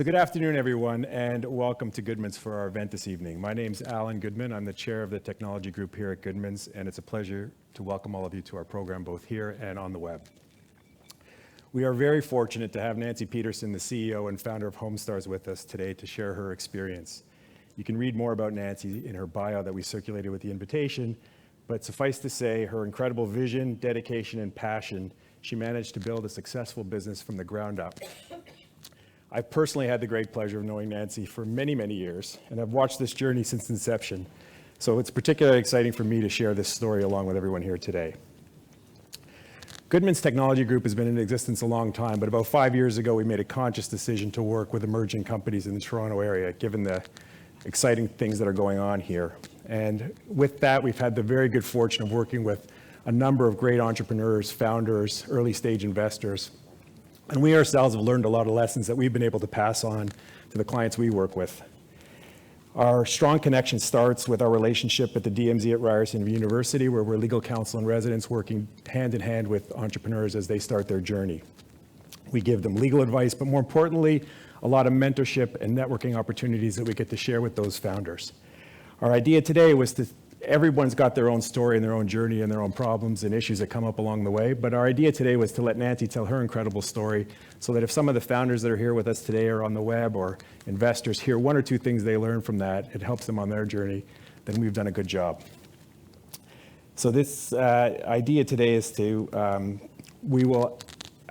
Good afternoon, everyone, and welcome to Goodman's for our event this evening. My name's Alan Goodman. I'm the chair of the technology group here at Goodman's, and it's a pleasure to welcome all of you to our program, both here and on the web. We are very fortunate to have Nancy Peterson, the CEO and founder of HomeStars, with us today to share her experience. You can read more about Nancy in her bio that we circulated with the invitation, but suffice to say, her incredible vision, dedication, and passion, she managed to build a successful business from the ground up. I've personally had the great pleasure of knowing Nancy for many, many years, and I've watched this journey since inception. So it's particularly exciting for me to share this story along with everyone here today. Goodman's Technology Group has been in existence a long time, but about 5 years ago, we made a conscious decision to work with emerging companies in the Toronto area, given the exciting things that are going on here. And with that, we've had the very good fortune of working with a number of great entrepreneurs, founders, early stage investors. And we ourselves have learned a lot of lessons that we've been able to pass on to the clients we work with. Our strong connection starts with our relationship at the DMZ at Ryerson University, where we're legal counsel and residents working hand in hand with entrepreneurs as they start their journey. We give them legal advice, but more importantly, a lot of mentorship and networking opportunities that we get to share with those founders. Our idea today was to everyone's got their own story and their own journey and their own problems and issues that come up along the way. But our idea today was to let Nancy tell her incredible story so that if some of the founders that are here with us today are on the web or investors hear one or two things they learn from that, it helps them on their journey, then we've done a good job. So this idea today is to, we will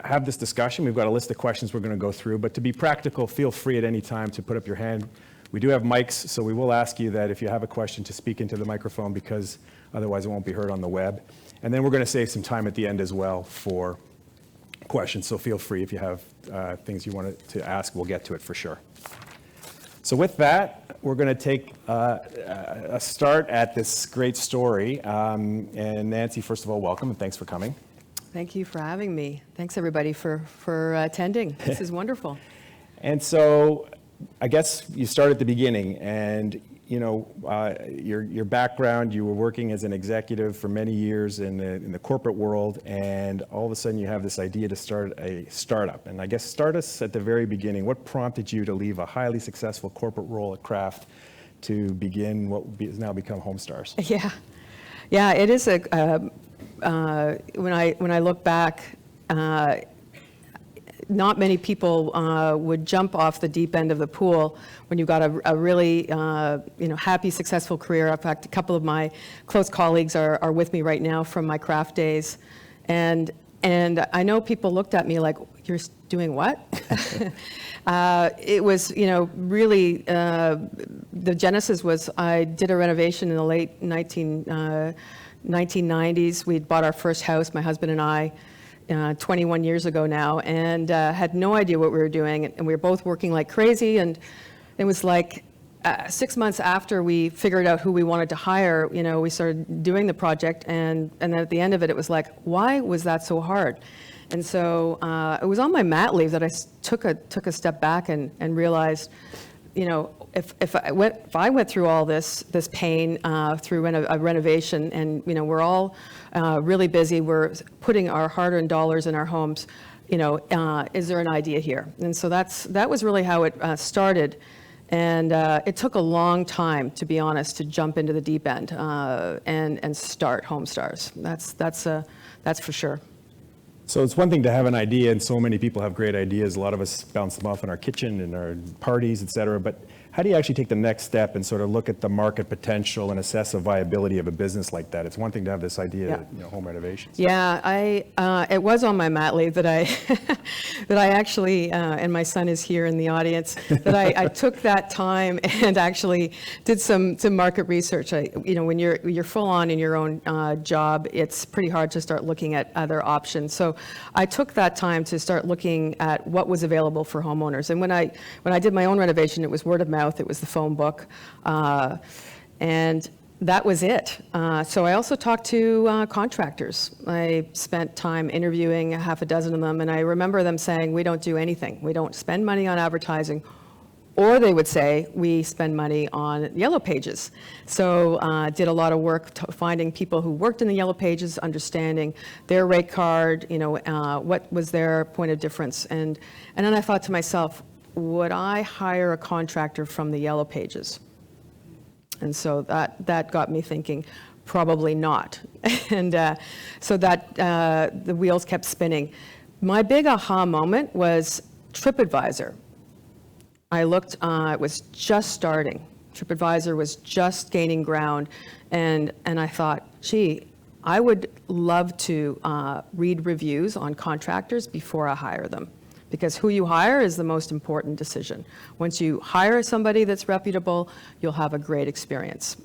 have this discussion. We've got a list of questions we're going to go through, but to be practical, feel free at any time to put up your hand. We do have mics, so we will ask you that if you have a question to speak into the microphone, because otherwise it won't be heard on the web. And then we're going to save some time at the end as well for questions, so feel free if you have things you want to ask, we'll get to it for sure. So with that, we're going to take a start at this great story. And Nancy, first of all, welcome and thanks for coming. Thank you for having me. Thanks everybody for attending. This is wonderful. And so, I guess you start at the beginning, and you know your background. You were working as an executive for many years in the corporate world, and all of a sudden you have this idea to start a startup. And I guess start us at the very beginning. What prompted you to leave a highly successful corporate role at Kraft to begin what has now become HomeStars? Yeah. It is a when I look back. Not many people would jump off the deep end of the pool when you've got a really happy, successful career. In fact, a couple of my close colleagues are with me right now from my Kraft days. And I know people looked at me like, you're doing what? It was, really, the genesis was I did a renovation in the late 1990s. We'd bought our first house, my husband and I, 21 years ago now, and had no idea what we were doing, and we were both working like crazy. And it was like 6 months after we figured out who we wanted to hire, we started doing the project, and then at the end of it, it was like, why was that so hard? And so it was on my mat leave that I took a step back and realized, if I went through all this pain through a renovation, and we're all really busy, we're putting our hard-earned dollars in our homes, is there an idea here? And so that was really how it started, and it took a long time, to be honest, to jump into the deep end and start HomeStars. That's for sure. So it's one thing to have an idea, and so many people have great ideas. A lot of us bounce them off in our kitchen and our parties, et cetera. But how do you actually take the next step and sort of look at the market potential and assess the viability of a business like that? It's one thing to have this idea, home renovations. Yeah, it was on my mat leave that I actually, and my son is here in the audience, that I took that time and actually did some market research. When you're full on in your own job, it's pretty hard to start looking at other options. So I took that time to start looking at what was available for homeowners. And when I did my own renovation, it was word of mouth. It was the phone book, and that was it. So I also talked to contractors. I spent time interviewing a half a dozen of them, and I remember them saying, we don't do anything. We don't spend money on advertising. Or they would say, we spend money on Yellow Pages. So did a lot of work finding people who worked in the Yellow Pages, understanding their rate card, what was their point of difference. And then I thought to myself, would I hire a contractor from the Yellow Pages? And so that got me thinking, probably not. And so that the wheels kept spinning. My big aha moment was TripAdvisor. I looked, it was just starting. TripAdvisor was just gaining ground, and I thought, gee, I would love to read reviews on contractors before I hire them, because who you hire is the most important decision. Once you hire somebody that's reputable, you'll have a great experience.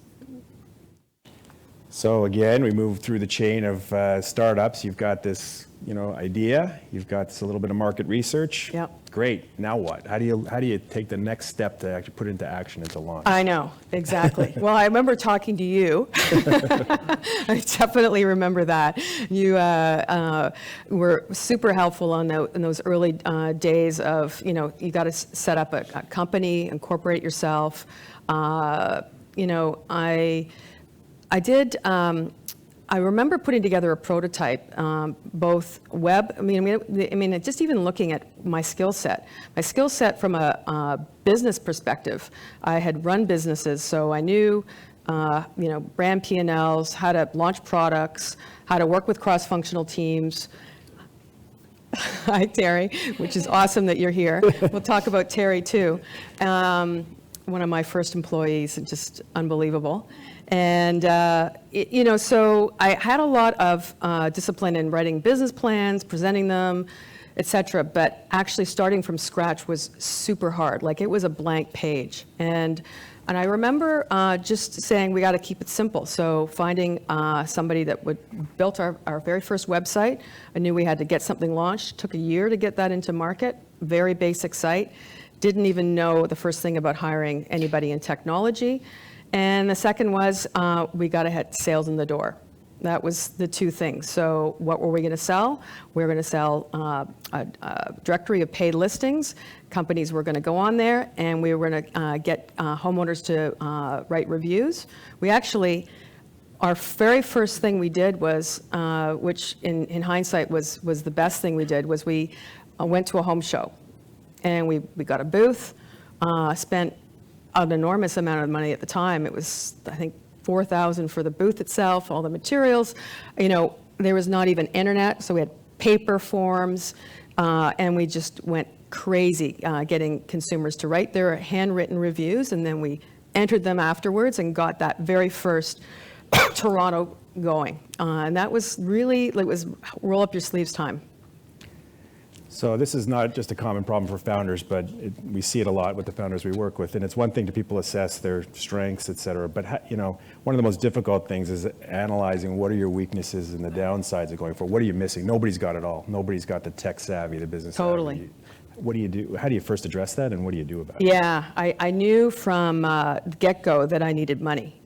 So again, we move through the chain of startups. You've got this, idea. You've got this, a little bit of market research. Yep. Great. Now what? How do you take the next step to actually put it into action and to launch? I know, exactly. Well, I remember talking to you. I definitely remember that. You were super helpful in those early days of, you got to set up a company, incorporate yourself. I remember putting together a prototype, both web. I mean, just even looking at my skill set. My skill set from a business perspective. I had run businesses, so I knew, brand P&Ls, how to launch products, how to work with cross-functional teams. Hi, Terry, which is awesome that you're here. We'll talk about Terry too. One of my first employees, just unbelievable. And, so I had a lot of discipline in writing business plans, presenting them, et cetera, but actually starting from scratch was super hard. Like, it was a blank page. And I remember just saying, we got to keep it simple. So finding somebody that built our very first website. I knew we had to get something launched. Took a year to get that into market. Very basic site. Didn't even know the first thing about hiring anybody in technology. And the second was we got to hit sales in the door. That was the two things. So what were we going to sell? We were going to sell a directory of paid listings. Companies were going to go on there, and we were going to get homeowners to write reviews. We actually, our very first thing we did was, which in hindsight was the best thing we did, was we went to a home show. And we got a booth, spent an enormous amount of money at the time. It was, I think, $4,000 for the booth itself, all the materials. There was not even internet, so we had paper forms, and we just went crazy getting consumers to write their handwritten reviews, and then we entered them afterwards and got that very first Toronto going. And that was really, it was roll up your sleeves time. So this is not just a common problem for founders, but we see it a lot with the founders we work with. And it's one thing to people assess their strengths, et cetera. But one of the most difficult things is analyzing what are your weaknesses and the downsides of going forward. What are you missing? Nobody's got it all. Nobody's got the tech savvy, the business Totally. savvy. What do you do? How do you first address that, and what do you do about it? Yeah, I knew from get-go that I needed money.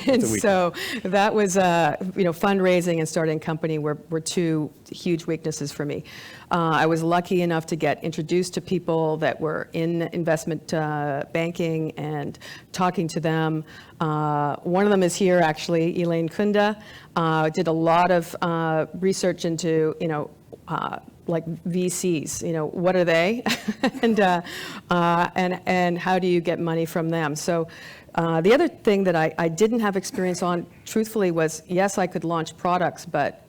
And so that was, fundraising and starting a company were two huge weaknesses for me. I was lucky enough to get introduced to people that were in investment banking and talking to them. One of them is here, actually, Elaine Kunda. Did a lot of research into, like VCs, what are they, and how do you get money from them? So the other thing that I didn't have experience on, truthfully, was yes, I could launch products, but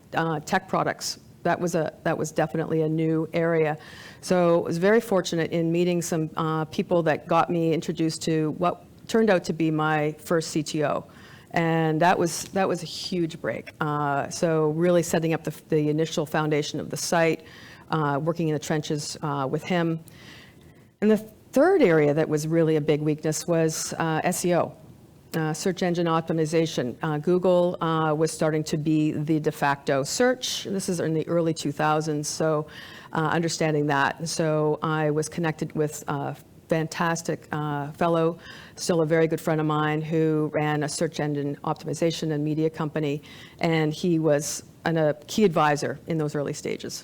tech products, that was definitely a new area. So I was very fortunate in meeting some people that got me introduced to what turned out to be my first CTO. And that was a huge break. So really setting up the initial foundation of the site, working in the trenches with him. And the third area that was really a big weakness was SEO, search engine optimization. Google was starting to be the de facto search. This is in the early 2000s, so understanding that. And so I was connected with fantastic fellow, still a very good friend of mine, who ran a search engine optimization and media company, and he was a key advisor in those early stages.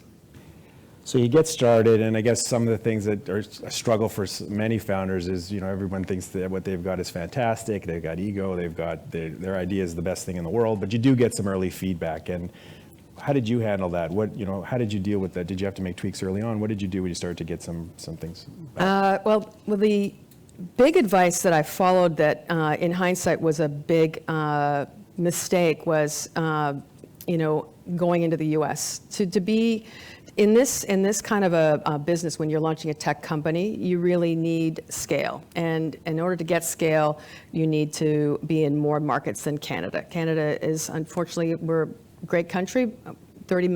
So you get started, and I guess some of the things that are a struggle for many founders is, everyone thinks that what they've got is fantastic, they've got ego, they've got their idea is the best thing in the world, but you do get some early feedback. And how did you handle that? How did you deal with that? Did you have to make tweaks early on? What did you do when you started to get some things back? Well, the big advice that I followed that in hindsight was a big mistake was, going into the U.S. To be in this kind of a business, when you're launching a tech company, you really need scale. And in order to get scale, you need to be in more markets than Canada. Canada is, unfortunately, we're a great country, 35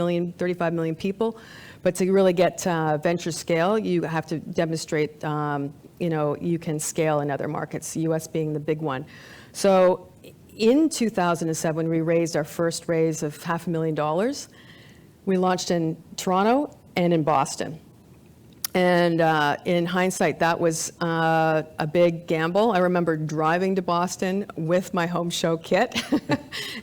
million people. But to really get venture scale, you have to demonstrate, you can scale in other markets, U.S. being the big one. So in 2007, we raised our first raise of $500,000. We launched in Toronto and in Boston. And in hindsight, that was a big gamble. I remember driving to Boston with my home show kit,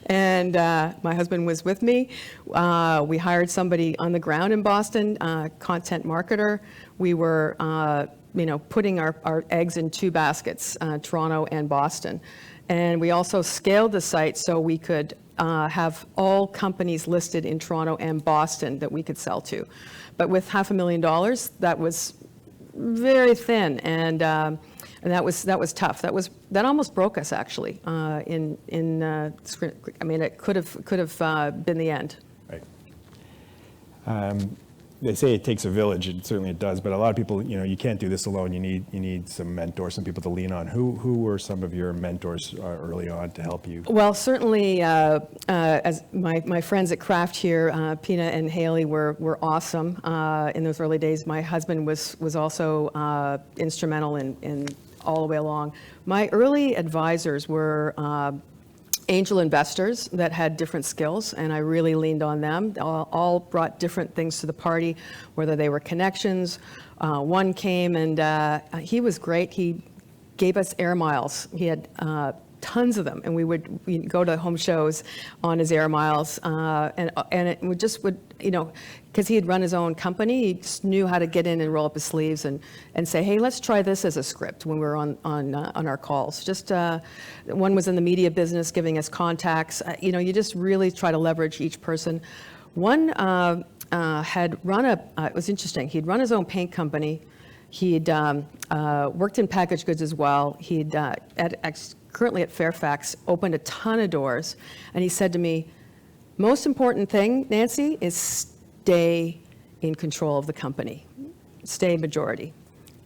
and my husband was with me. We hired somebody on the ground in Boston, content marketer. We were, putting our eggs in two baskets, Toronto and Boston. And we also scaled the site so we could have all companies listed in Toronto and Boston that we could sell to. But with $500,000, that was very thin, and that was tough. That almost broke us, actually. It could have been the end. Right. They say it takes a village, and certainly it does. But a lot of people, you can't do this alone. You need some mentors, some people to lean on. Who were some of your mentors early on to help you? Well, certainly, as my friends at Kraft here, Pina and Haley were awesome in those early days. My husband was also instrumental in all the way along. My early advisors were angel investors that had different skills, and I really leaned on them. All brought different things to the party, whether they were connections. One came and he was great. He gave us air miles. He had tons of them, and we'd go to home shows on his air miles, and it would because he had run his own company, he just knew how to get in and roll up his sleeves and say, hey, let's try this as a script when we were on our calls. Just one was in the media business, giving us contacts. You just really try to leverage each person. One had run it was interesting. He'd run his own paint company. He'd worked in packaged goods as well. He'd currently at Fairfax opened a ton of doors, and he said to me, most important thing, Nancy, is stay in control of the company, stay majority.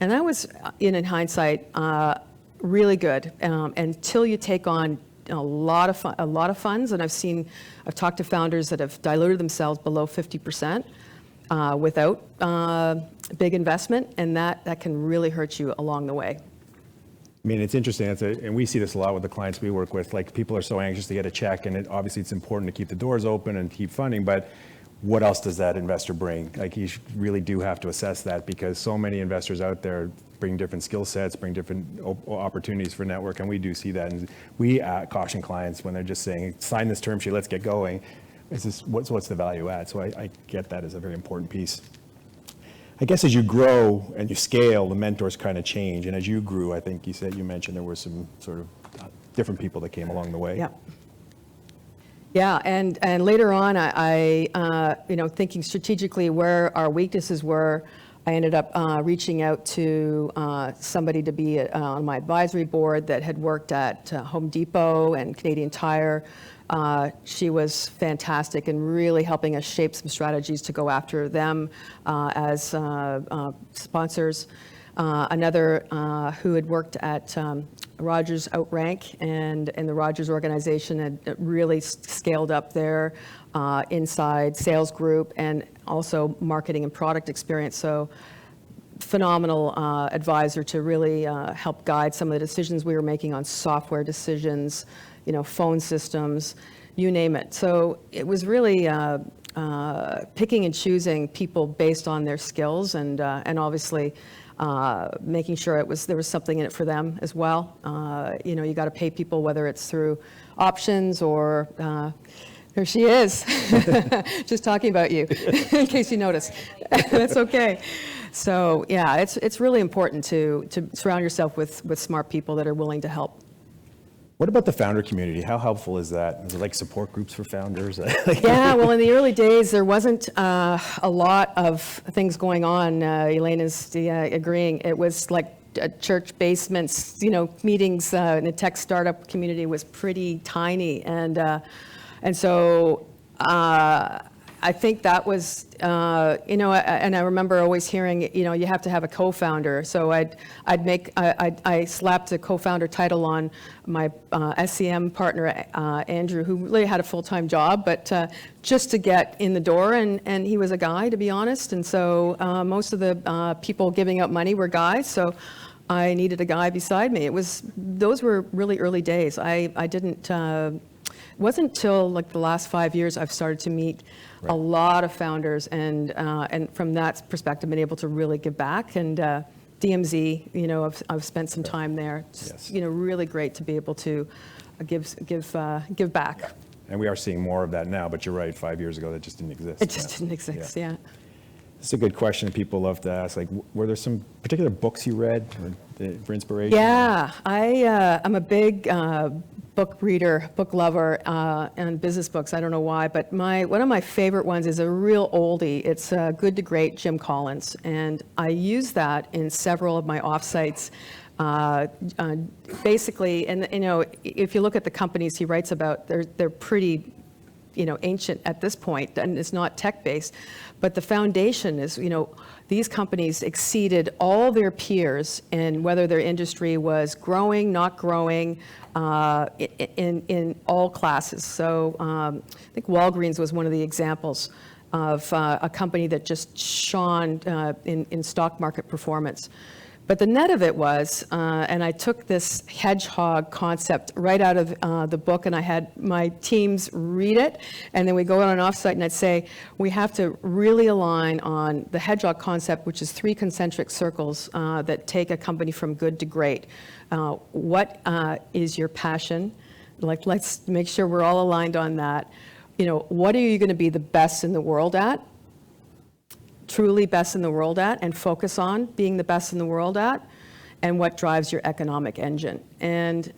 And that was, in hindsight, really good until you take on a lot of funds. And I've talked to founders that have diluted themselves below 50% without big investment, and that can really hurt you along the way. I mean, it's interesting, and we see this a lot with the clients we work with. Like, people are so anxious to get a check, and obviously it's important to keep the doors open and keep funding, but what else does that investor bring? Like, you really do have to assess that, because so many investors out there bring different skill sets, bring different opportunities for network, and we do see that. And we caution clients when they're just saying, sign this term sheet, let's get going. What's the value add? So I get that as a very important piece. I guess as you grow and you scale, the mentors kind of change. And as you grew, I think you mentioned there were some sort of different people that came along the way. Yeah. Yeah, and later on, I thinking strategically where our weaknesses were, I ended up reaching out to somebody to be on my advisory board that had worked at Home Depot and Canadian Tire. She was fantastic and really helping us shape some strategies to go after them as sponsors. Another who had worked at Rogers Outrank and the Rogers organization had really scaled up their inside sales group and also marketing and product experience. So phenomenal advisor to really help guide some of the decisions we were making on software decisions, phone systems, you name it. So it was really picking and choosing people based on their skills and obviously making sure there was something in it for them as well. You got to pay people, whether it's through options or there she is, just talking about you, in case you noticed. That's okay. So yeah, it's really important to surround yourself with smart people that are willing to help. What about the founder community? How helpful is that? Is it like support groups for founders? Yeah, well, in the early days, there wasn't a lot of things going on. Elaine is agreeing. It was like church basements, meetings, and the tech startup community was pretty tiny. And so I think that was, and I remember always hearing, you have to have a co-founder. So I slapped a co-founder title on my SCM partner, Andrew, who really had a full-time job, but just to get in the door, and he was a guy, to be honest. And so most of the people giving out money were guys, so I needed a guy beside me. Those were really early days. I didn't, it wasn't until like the last 5 years I've started to meet a lot of founders, and from that perspective, been able to really give back. And DMZ, I've spent some time there. It's, really great to be able to give back. And we are seeing more of that now, but you're right, 5 years ago that just didn't exist. It just didn't exist, yeah. It's a good question that people love to ask. Like, were there some particular books you read for inspiration? Yeah, I'm a big book reader, book lover, and business books. I don't know why, but one of my favorite ones is a real oldie. It's Good to Great, Jim Collins, and I use that in several of my offsites. Basically, and if you look at the companies he writes about, they're pretty, ancient at this point, and it's not tech-based. But the foundation is, these companies exceeded all their peers in whether their industry was growing, not growing, in all classes. So I think Walgreens was one of the examples of a company that just shone in stock market performance. But the net of it was, and I took this hedgehog concept right out of the book, and I had my teams read it, and then we go on an offsite, and I'd say, we have to really align on the hedgehog concept, which is 3 concentric circles that take a company from good to great. What is your passion? Like, let's make sure we're all aligned on that. What are you going to be the best in the world at? Truly best in the world at, and focus on being the best in the world at, and what drives your economic engine. And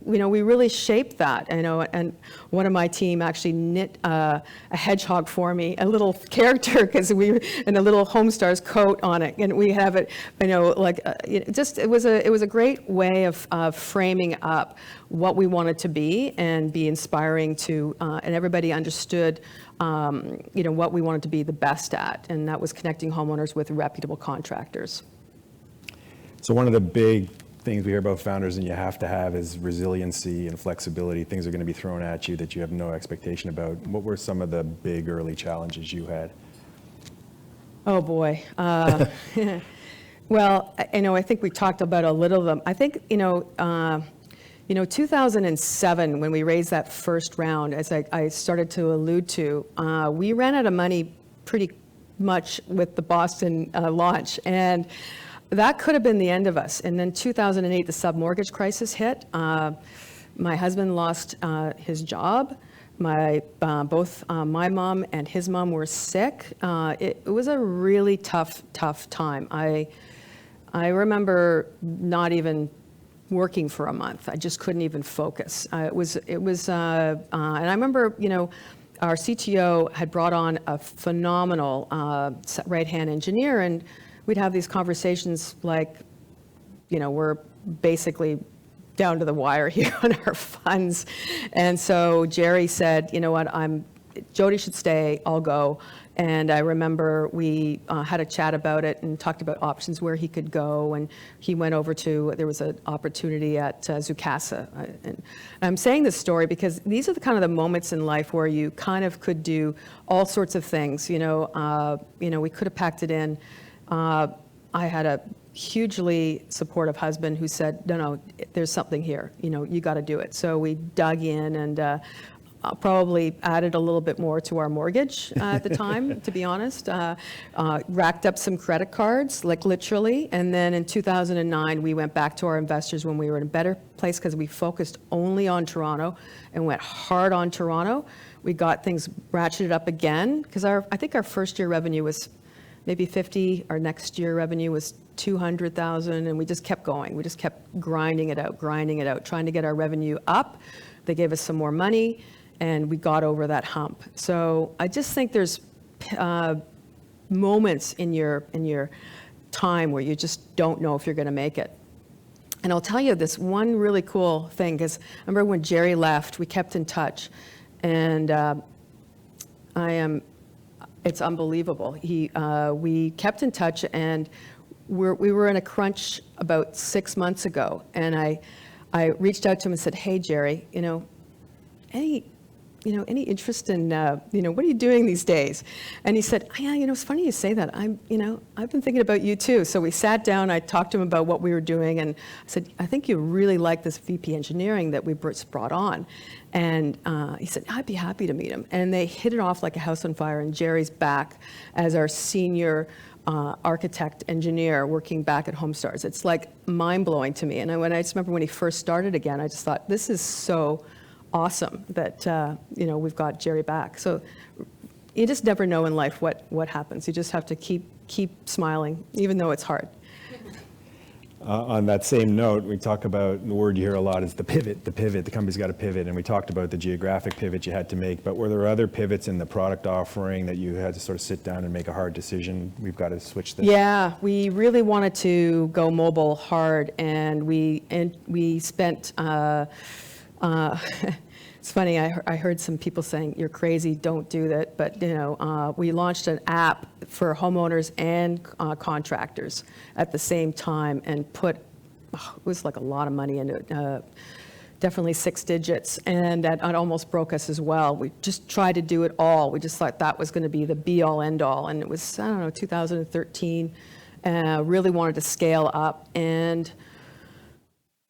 we really shaped that. And one of my team actually knit a hedgehog for me, a little character, because and a little HomeStars coat on it, and we have it. It was a great way of framing up what we wanted to be and be inspiring to, and everybody understood. What we wanted to be the best at, and that was connecting homeowners with reputable contractors. So one of the big things we hear about founders and you have to have is resiliency and flexibility. Things are going to be thrown at you that you have no expectation about. What were some of the big early challenges you had? Oh boy. Well, I think we talked about a little of them. I think, 2007, when we raised that first round, as I started to allude to, we ran out of money pretty much with the Boston launch, and that could have been the end of us. And then 2008, the submortgage crisis hit. My husband lost his job. Both my mom and his mom were sick. It was a really tough time. I remember not even working for a month. I just couldn't even focus. It was, and I remember, our CTO had brought on a phenomenal right-hand engineer, and we'd have these conversations like, we're basically down to the wire here on our funds. And so Jerry said, you know what, Jody should stay, I'll go. And I remember we had a chat about it and talked about options where he could go. And he went over there was an opportunity at Zoocasa. And I'm saying this story because these are the kind of the moments in life where you kind of could do all sorts of things. We could have packed it in. I had a hugely supportive husband who said, no, there's something here, you got to do it. So we dug in and probably added a little bit more to our mortgage at the time, to be honest. Racked up some credit cards, like literally. And then in 2009, we went back to our investors when we were in a better place because we focused only on Toronto and went hard on Toronto. We got things ratcheted up again because I think our first year revenue was maybe 50. Our next year revenue was 200,000, and we just kept going. We just kept grinding it out, trying to get our revenue up. They gave us some more money, and we got over that hump. So I just think there's moments in your time where you just don't know if you're going to make it. And I'll tell you this one really cool thing, because I remember when Jerry left, we kept in touch, and it's unbelievable. We kept in touch, and we were in a crunch about 6 months ago, and I reached out to him and said, "Hey, Jerry, any interest in, what are you doing these days?" And he said, "Yeah, it's funny you say that. I've been thinking about you too." So we sat down, I talked to him about what we were doing, and I said, "I think you really like this VP engineering that we brought on." And he said, "I'd be happy to meet him." And they hit it off like a house on fire, and Jerry's back as our senior architect engineer working back at HomeStars. It's like mind-blowing to me. And I just remember when he first started again, I just thought, this is so awesome that we've got Jerry back. So you just never know in life what happens. You just have to keep smiling, even though it's hard. On that same note, we talk about, the word you hear a lot is the pivot. The company's got to pivot, and we talked about the geographic pivot you had to make, but were there other pivots in the product offering that you had to sort of sit down and make a hard decision? We've got to switch this. Yeah, we really wanted to go mobile hard, and we spent, it's funny, I heard some people saying, "You're crazy, don't do that." But, we launched an app for homeowners and contractors at the same time, and it was like a lot of money into it, definitely 6 digits. And that almost broke us as well. We just tried to do it all. We just thought that was going to be the be-all, end-all. And it was, 2013, really wanted to scale up. And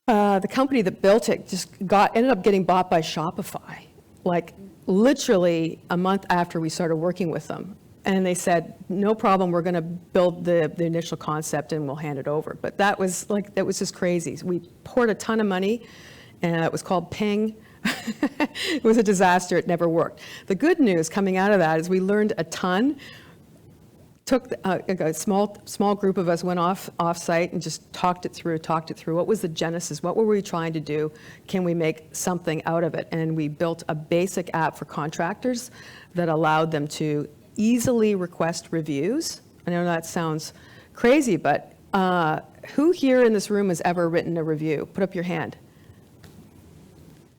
the company that built it just ended up getting bought by Shopify, like literally a month after we started working with them. And they said, "No problem, we're going to build the initial concept and we'll hand it over." But that was just crazy. We poured a ton of money, and it was called Ping. It was a disaster. It never worked. The good news coming out of that is we learned a ton. Took a small group of us went off-site and just talked it through. What was the genesis? What were we trying to do? Can we make something out of it? And we built a basic app for contractors that allowed them to easily request reviews. I know that sounds crazy, but who here in this room has ever written a review? Put up your hand.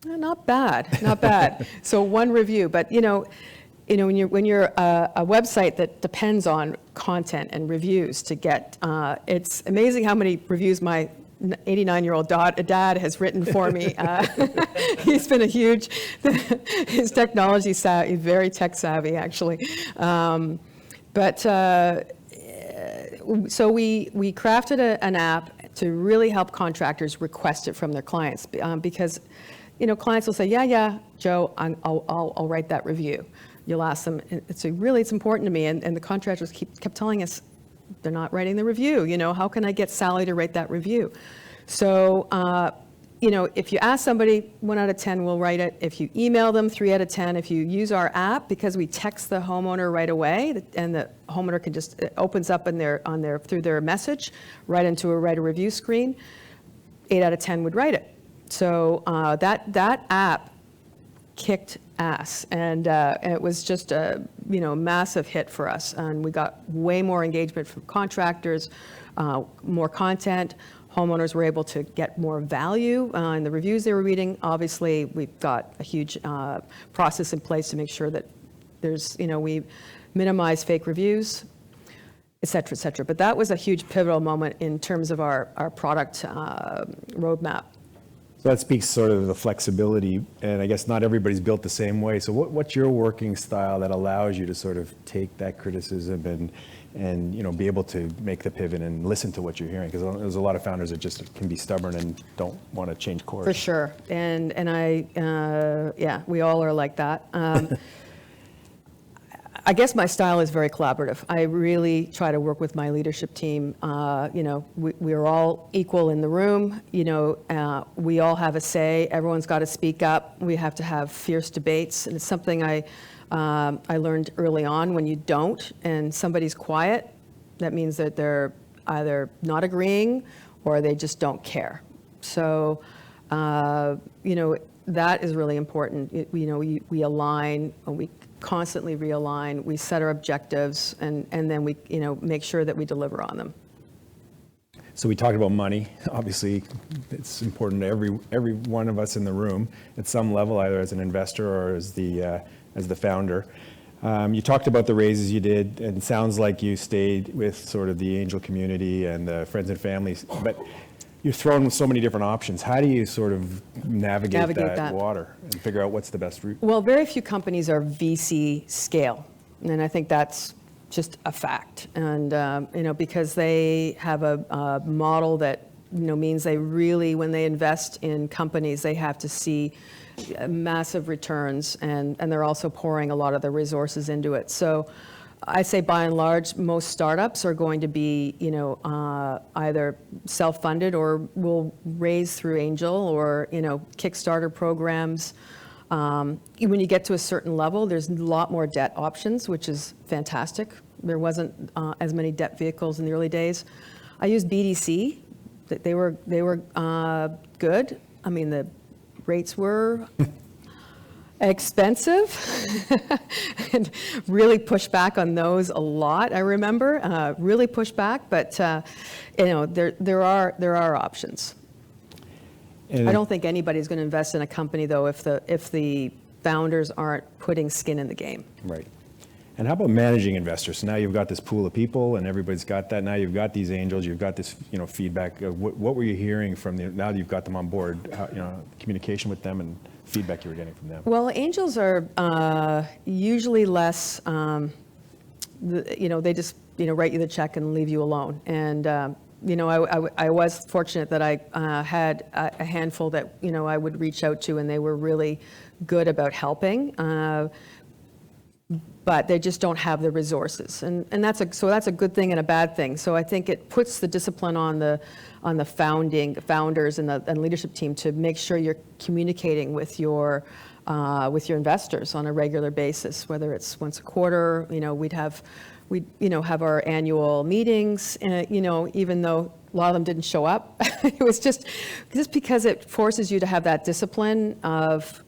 Not bad. So one review, but when you're a website that depends on content and reviews to get, it's amazing how many reviews my 89-year-old dad has written for me. He's been his technology savvy, very tech savvy actually. So we crafted an app to really help contractors request it from their clients, because clients will say, yeah, Joe, I'll write that review. You'll ask them, it's important to me, and the contractors kept telling us they're not writing the review. How can I get Sally to write that review? So, if you ask somebody, 1 out of 10 will write it. If you email them, 3 out of 10. If you use our app, because we text the homeowner right away, and the homeowner can just, it opens up through their message right into a write a review screen, 8 out of 10 would write it. So that app kicked ass, and it was just a massive hit for us, and we got way more engagement from contractors, more content. Homeowners were able to get more value in the reviews they were reading. Obviously, we've got a huge process in place to make sure that we minimize fake reviews, et cetera, et cetera. But that was a huge pivotal moment in terms of our product roadmap. So that speaks sort of the flexibility, and I guess not everybody's built the same way. So what's your working style that allows you to sort of take that criticism and be able to make the pivot and listen to what you're hearing? Because there's a lot of founders that just can be stubborn and don't want to change course. For sure, and we all are like that. I guess my style is very collaborative. I really try to work with my leadership team. We are all equal in the room. We all have a say. Everyone's got to speak up. We have to have fierce debates, and it's something I learned early on. When you don't, and somebody's quiet, that means that they're either not agreeing or they just don't care. So, that is really important. We align, we constantly realign, we set our objectives, and then we, make sure that we deliver on them. So we talked about money. Obviously, it's important to every one of us in the room at some level, either as an investor or as the founder. You talked about the raises you did, and it sounds like you stayed with sort of the angel community and the friends and families, but you're thrown with so many different options. How do you sort of navigate that water and figure out what's the best route? Well, very few companies are VC scale, and I think that's just a fact. And, because they have a model that, means they really, when they invest in companies, they have to see massive returns, and they're also pouring a lot of their resources into it. So I say by and large, most startups are going to be, either self-funded or will raise through angel or, Kickstarter programs. When you get to a certain level, there's a lot more debt options, which is fantastic. There wasn't as many debt vehicles in the early days. I used BDC. They were good. I mean, the rates were expensive and really pushed back on those a lot. I remember really pushed back, but there are options. And I don't think anybody's going to invest in a company though if the founders aren't putting skin in the game. Right. And how about managing investors? So now you've got this pool of people, and everybody's got that. Now you've got these angels. You've got this, feedback. What were you hearing from them now that you've got them on board? Communication with them and feedback you were getting from them. Well, angels are usually less. They just write you the check and leave you alone. And I was fortunate that I had a handful that I would reach out to, and they were really good about helping. But they just don't have the resources, and that's a good thing and a bad thing. So I think it puts the discipline on the founders and leadership team to make sure you're communicating with your investors on a regular basis, whether it's once a quarter. We'd have our annual meetings, even though a lot of them didn't show up. It was just because it forces you to have that discipline of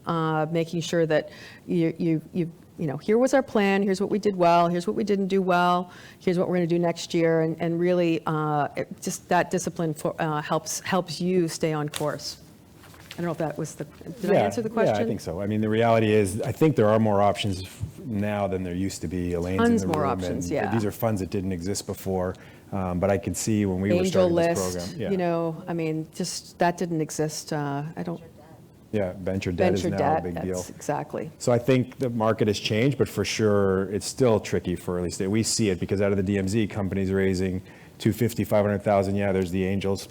making sure that you here was our plan, here's what we did well, here's what we didn't do well, here's what we're going to do next year, and really just that discipline helps you stay on course. I don't know if that was did I answer the question? Yeah, I think so. I mean, the reality is, I think there are more options now than there used to be. Elaine's Tons in the more room, options, and yeah. these are funds that didn't exist before, but I could see when we were Angel starting list, this program. just that didn't exist. Yeah, venture debt is now a big deal. Exactly. So I think the market has changed, but for sure, it's still tricky for early stage. We see it because out of the DMZ, companies raising 250, 500,000. Yeah, there's the angels.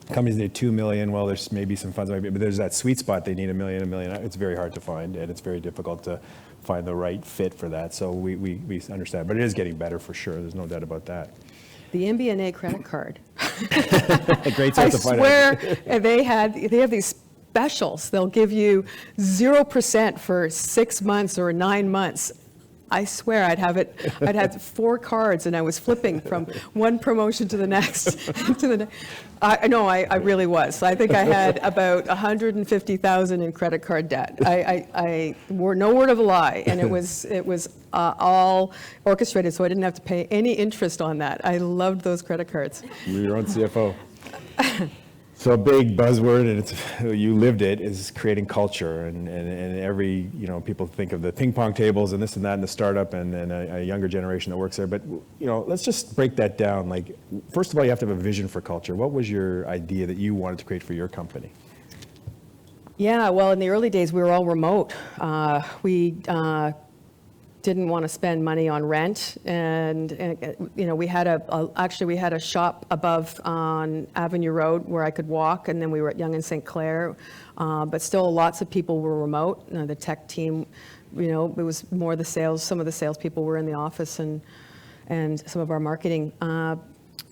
Companies need 2 million. Well, there's maybe some funds, but there's that sweet spot. They need a million. It's very hard to find, and it's very difficult to find the right fit for that. So we understand, but it is getting better for sure. There's no doubt about that. The MBNA credit card. Great I source of swear finance. they have these specials. They'll give you 0% for 6 months or 9 months. I swear I'd have 4 cards and I was flipping from one promotion to the next. I really was. I think I had about 150,000 in credit card debt. I were no word of a lie, and it was all orchestrated, so I didn't have to pay any interest on that. I loved those credit cards. You're your own CFO. So a big buzzword, and you lived it, is creating culture. And every, people think of the ping pong tables and this and that in the startup and a younger generation that works there. But, let's just break that down. Like, first of all, you have to have a vision for culture. What was your idea that you wanted to create for your company? Yeah, well, in the early days, we were all remote. We didn't want to spend money on rent, and we had a shop above on Avenue Road where I could walk, and then we were at Yonge and St. Clair, but still lots of people were remote. The tech team, it was more the sales. Some of the salespeople were in the office, and some of our marketing.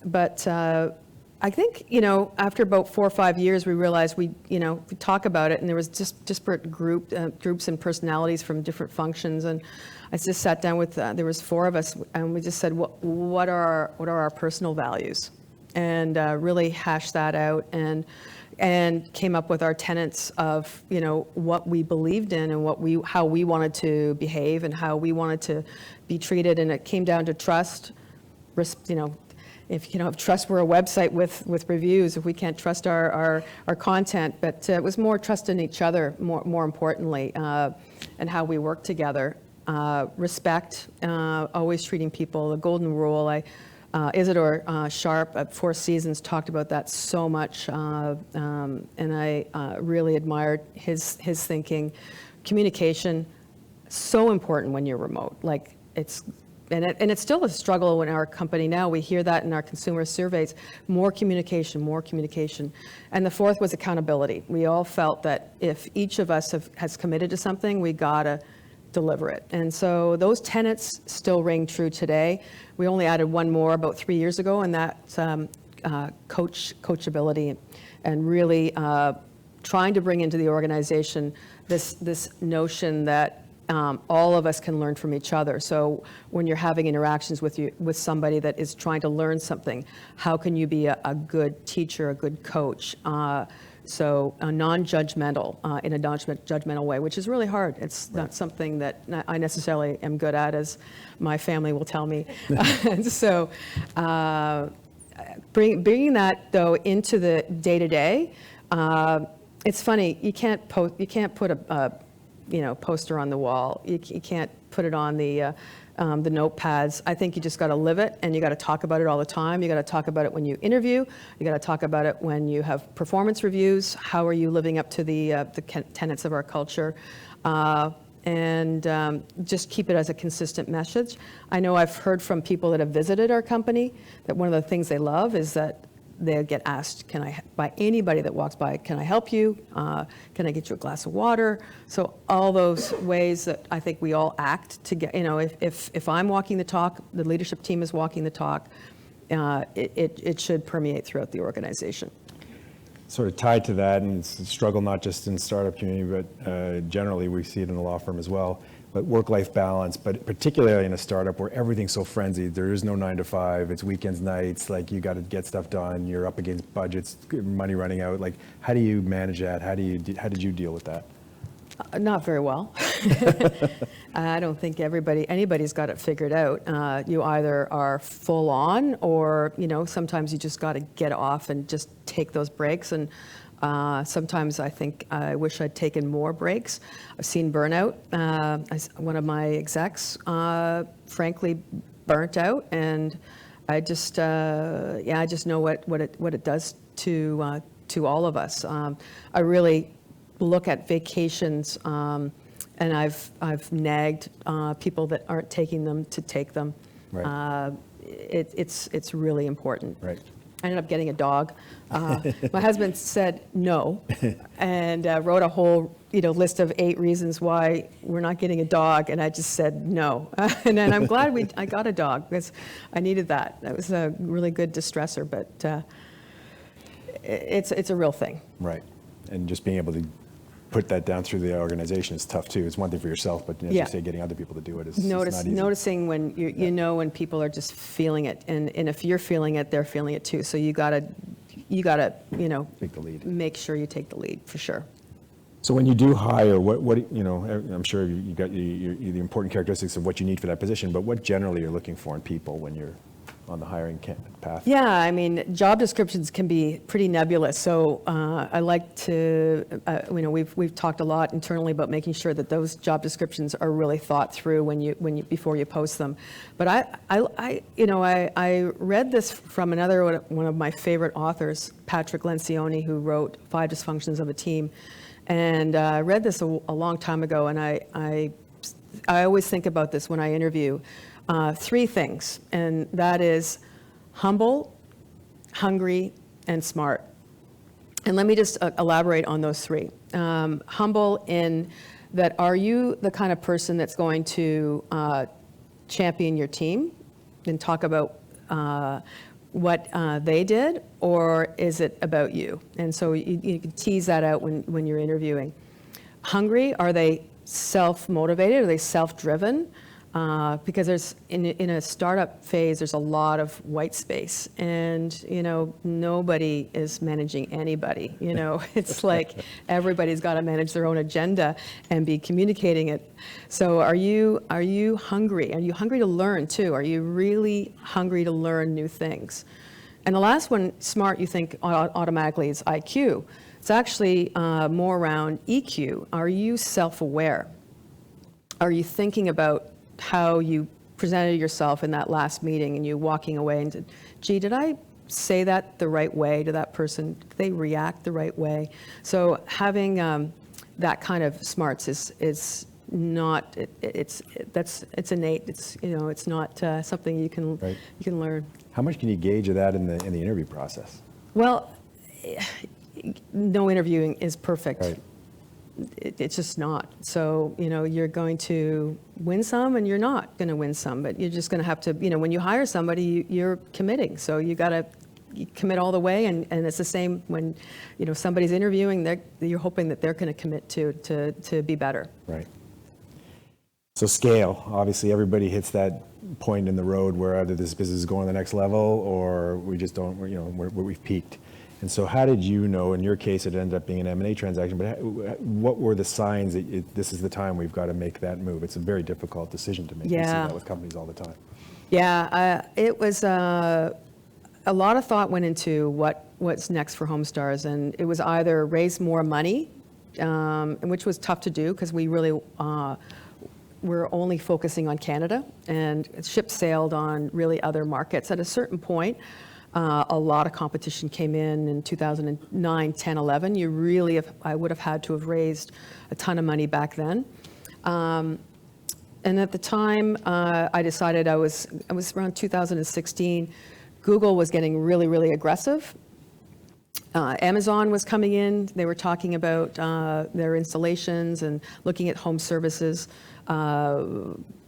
But I think after about 4 or 5 years, we realized we talk about it, and there was just disparate groups and personalities from different functions, and I just sat down with there was 4 of us, and we just said, what are our personal values? and really hashed that out and came up with our tenets of, what we believed in and how we wanted to behave and how we wanted to be treated. And it came down to trust. If you don't have trust, we're a website with reviews. If we can't trust our content, but it was more trust in each other, more importantly, and how we work together. Respect, always treating people, the golden rule. Isidore Sharp at Four Seasons talked about that so much, and I really admired his thinking. Communication, so important when you're remote. And it's still a struggle in our company now. We hear that in our consumer surveys, more communication. And the fourth was accountability. We all felt that if each of us has committed to something, we gotta deliver it. And so those tenets still ring true today. We only added one more about 3 years ago, and that's coachability, and really trying to bring into the organization this notion that all of us can learn from each other. So when you're having interactions with somebody that is trying to learn something, how can you be a good teacher, a good coach? So non-judgmental, in a non-judgmental way, which is really hard. It's not something that I necessarily am good at, as my family will tell me. So bringing that, though, into the day-to-day, it's funny, you can't put a poster on the wall. You can't put it on the notepads. I think you just got to live it, and you got to talk about it all the time. You got to talk about it when you interview. You got to talk about it when you have performance reviews. How are you living up to the tenets of our culture? And just keep it as a consistent message. I know I've heard from people that have visited our company that one of the things they love is that they get asked, by anybody that walks by, can I help you? Can I get you a glass of water? So all those ways that I think we all act to get, if I'm walking the talk, the leadership team is walking the talk, it should permeate throughout the organization. Sort of tied to that, and it's a struggle not just in startup community, but generally we see it in the law firm as well, but work-life balance, but particularly in a startup where everything's so frenzied. There is no 9 to 5, it's weekends, nights, you got to get stuff done, you're up against budgets, money running out. How do you manage that? How did you deal with that? Not very well. I don't think anybody's got it figured out. You either are full on, or sometimes you just got to get off and just take those breaks. And sometimes I think I wish I'd taken more breaks. I've seen burnout. One of my execs, frankly, burnt out, and I just know what it does to all of us. I really look at vacations, and I've nagged people that aren't taking them to take them. Right. It's really important. Right. I ended up getting a dog. My husband said no, and wrote a whole list of 8 reasons why we're not getting a dog, and I just said no. And then I'm glad I got a dog, because I needed that. That was a really good distressor, but it's a real thing. Right, and just being able to put that down through the organization is tough too. It's one thing for yourself, but as you say, getting other people to do it is not easy. Noticing when when people are just feeling it, and if you're feeling it, they're feeling it too. So you gotta take the lead. Make sure you take the lead, for sure. So when you do hire, what I'm sure you got the important characteristics of what you need for that position, but what generally you're looking for in people when you're on the hiring path? Yeah, I mean, job descriptions can be pretty nebulous. So I like to, we've talked a lot internally about making sure that those job descriptions are really thought through before you post them. But I read this from one of my favorite authors, Patrick Lencioni, who wrote 5 Dysfunctions of a Team. And I read this a long time ago, and I always think about this when I interview. 3 things, and that is humble, hungry, and smart. And let me just elaborate on those 3. Humble in that, are you the kind of person that's going to champion your team and talk about what they did, or is it about you? And so you can tease that out when you're interviewing. Hungry, are they self-motivated? Are they self-driven? because there's in a startup phase, there's a lot of white space, and nobody is managing anybody. It's like everybody's got to manage their own agenda and be communicating it. So are you hungry? Are you hungry to learn too? Are you really hungry to learn new things? And the last one, smart, you think automatically is IQ. It's actually more around EQ. Are you self-aware? Are you thinking about how you presented yourself in that last meeting, and you walking away and, gee, did I say that the right way to that person? Did they react the right way? So having that kind of smarts is not, it's innate. It's not something you can learn. How much can you gauge of that in the interview process? Well, no interviewing is perfect. Right. It's just not. So, you're going to win some and you're not going to win some, but you're just going to have to, when you hire somebody, you're committing. So you got to commit all the way. And it's the same when, somebody's interviewing, you're hoping that they're going to commit to be better. Right. So scale, obviously everybody hits that point in the road where either this business is going to the next level or we just don't, we've peaked. And so how did you know, in your case, it ended up being an M&A transaction, but what were the signs that this is the time we've got to make that move? It's a very difficult decision to make. Yeah. You see that with companies all the time. Yeah, it was a lot of thought went into what's next for HomeStars, and it was either raise more money, which was tough to do because we really were only focusing on Canada, and ship sailed on really other markets. At a certain point, a lot of competition came in 2009, 10, 11. I would have had to have raised a ton of money back then. And at the time, I decided I was around 2016, Google was getting really, really aggressive. Amazon was coming in. They were talking about their installations and looking at home services.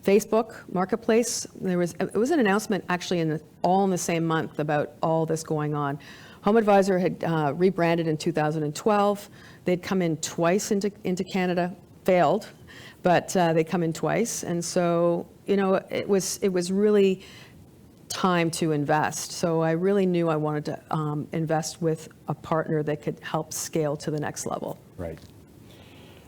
Facebook Marketplace, it was an announcement actually all in the same month about all this going on. HomeAdvisor had rebranded in 2012. They'd come in twice into Canada, failed, but they come in twice. And so, it was really time to invest. So I really knew I wanted to invest with a partner that could help scale to the next level. Right.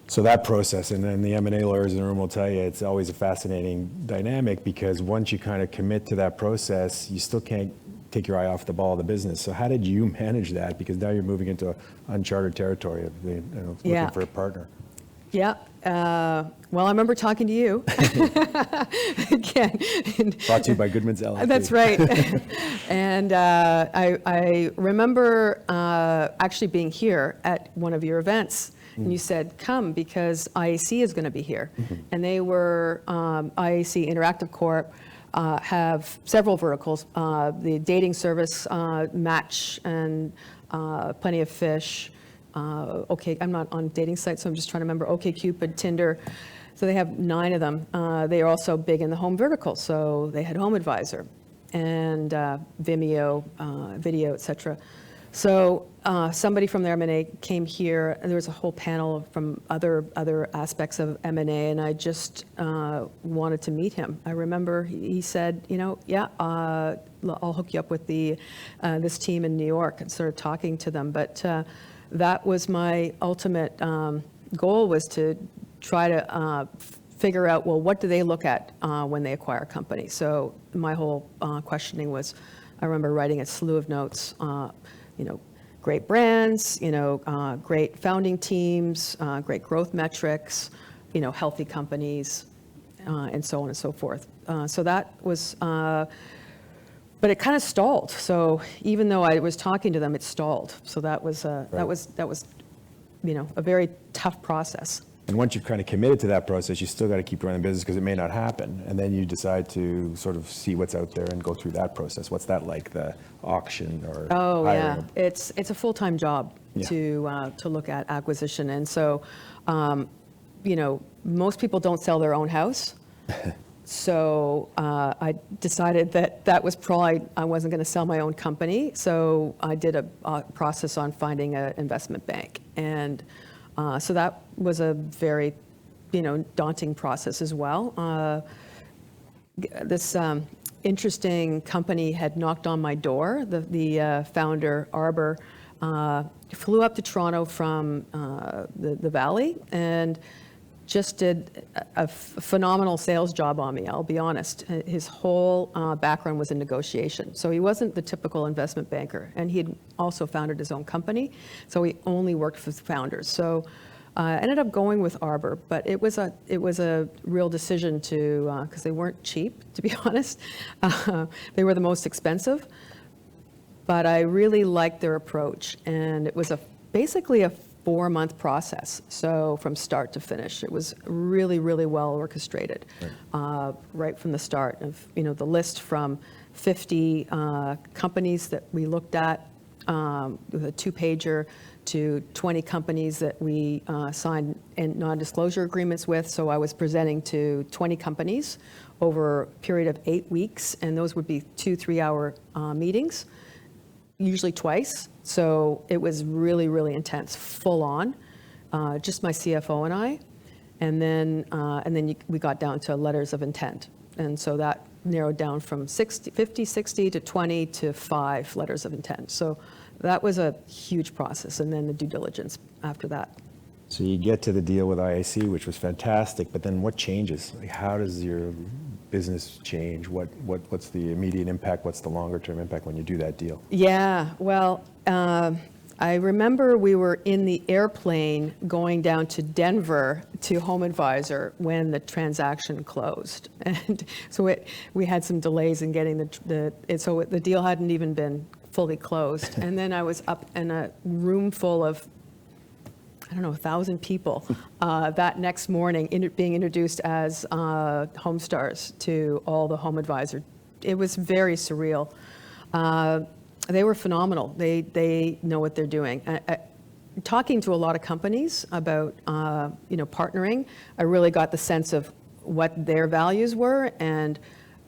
So that process, and then the M&A lawyers in the room will tell you, it's always a fascinating dynamic because once you kind of commit to that process, you still can't take your eye off the ball of the business. So how did you manage that? Because now you're moving into uncharted territory of looking for a partner. Yeah. Well, I remember talking to you again. Brought to you by Goodman's LLP. That's right. And I remember actually being here at one of your events. And you said, come, because IAC is going to be here. Mm-hmm. And they were, IAC Interactive Corp, have several verticals, the dating service, Match, and Plenty of Fish. Okay, I'm not on dating sites, so I'm just trying to remember. OkCupid, Tinder. So they have 9 of them. They are also big in the home vertical. So they had HomeAdvisor and Vimeo, video, et cetera. So somebody from their M&A came here, and there was a whole panel from other aspects of M&A, and I just wanted to meet him. I remember he said, yeah, I'll hook you up with this team in New York, and started talking to them. But that was my ultimate goal, was to try to figure out, well, what do they look at when they acquire a company? So my whole questioning was, I remember writing a slew of notes, great brands, great founding teams, great growth metrics, healthy companies, and so on and so forth. So that was, but it kind of stalled. So even though I was talking to them, it stalled. So that was, Right. that was, a very tough process. And once you've kind of committed to that process, you still got to keep running the business because it may not happen. And then you decide to sort of see what's out there and go through that process. What's that like, the auction or Oh, hiring? yeah. It's a full-time job Yeah. to look at acquisition. And so, most people don't sell their own house. So I decided that was probably, I wasn't going to sell my own company. So I did a process on finding an investment bank. And so that was a very, daunting process as well. this interesting company had knocked on my door. The founder, Arbor, flew up to Toronto from the Valley and just did a phenomenal sales job on me, I'll be honest. His whole background was in negotiation. So he wasn't the typical investment banker. And he had also founded his own company. So he only worked with founders. So I ended up going with Arbor, but it was a real decision to, because they weren't cheap, to be honest. They were the most expensive. But I really liked their approach. And it was basically a 4-month process, so from start to finish. It was really, really well orchestrated, right from the start. Of the list from 50 companies that we looked at with a 2-pager to 20 companies that we signed non-disclosure agreements with. So I was presenting to 20 companies over a period of 8 weeks, and those would be 2 3-hour meetings, usually twice. So it was really, really intense, full on, just my CFO and I. And then we got down to letters of intent. And so that narrowed down from 50, 60 to 20 to 5 letters of intent. So that was a huge process. And then the due diligence after that. So you get to the deal with IAC, which was fantastic, but then what changes? Like, how does your business change? What's the immediate impact? What's the longer term impact when you do that deal? Yeah, well, I remember we were in the airplane going down to Denver to HomeAdvisor when the transaction closed. And so we had some delays in getting so the deal hadn't even been fully closed. And then I was up in a room full of 1,000 people that next morning being introduced as HomeStars to all the HomeAdvisor. It was very surreal. They were phenomenal. They know what they're doing. Talking to a lot of companies about partnering, I really got the sense of what their values were and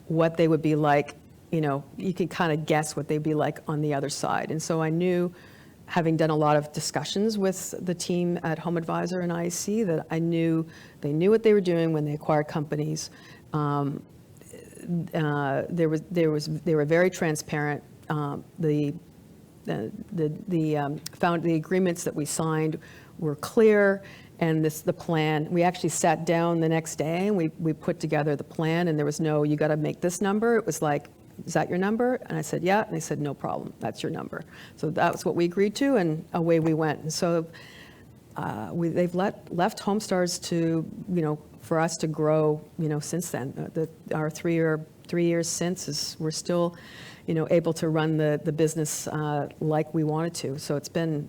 what they would be like. You can kind of guess what they'd be like on the other side. And so I knew, having done a lot of discussions with the team at HomeAdvisor and IAC, that I knew they knew what they were doing when they acquired companies. They were very transparent. The agreements that we signed were clear, and the plan. We actually sat down the next day and we put together the plan. And there was no, you got to make this number. It was like, is that your number? And I said, yeah. And they said, no problem. That's your number. So that was what we agreed to, and away we went. And so they've left HomeStars to, for us to grow, since then. Our 3 years since we're still, able to run the business like we wanted to. So it's been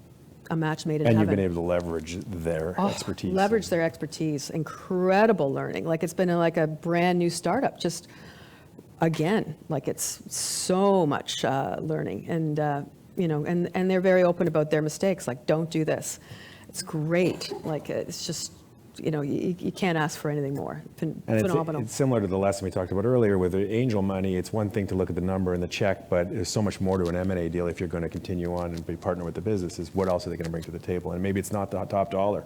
a match made in heaven. And you've been able to leverage their expertise. Leverage their expertise. Incredible learning. Like, it's been like a brand new startup. Just again, like, it's so much learning, and and they're very open about their mistakes. Like, don't do this. It's great. Like, it's just, you can't ask for anything more. Phenomenal. It's similar to the lesson we talked about earlier with the angel money. It's one thing to look at the number and the check, but there's so much more to an M&A deal if you're going to continue on and be partner with the business. Is what else are they going to bring to the table? And maybe it's not the top dollar.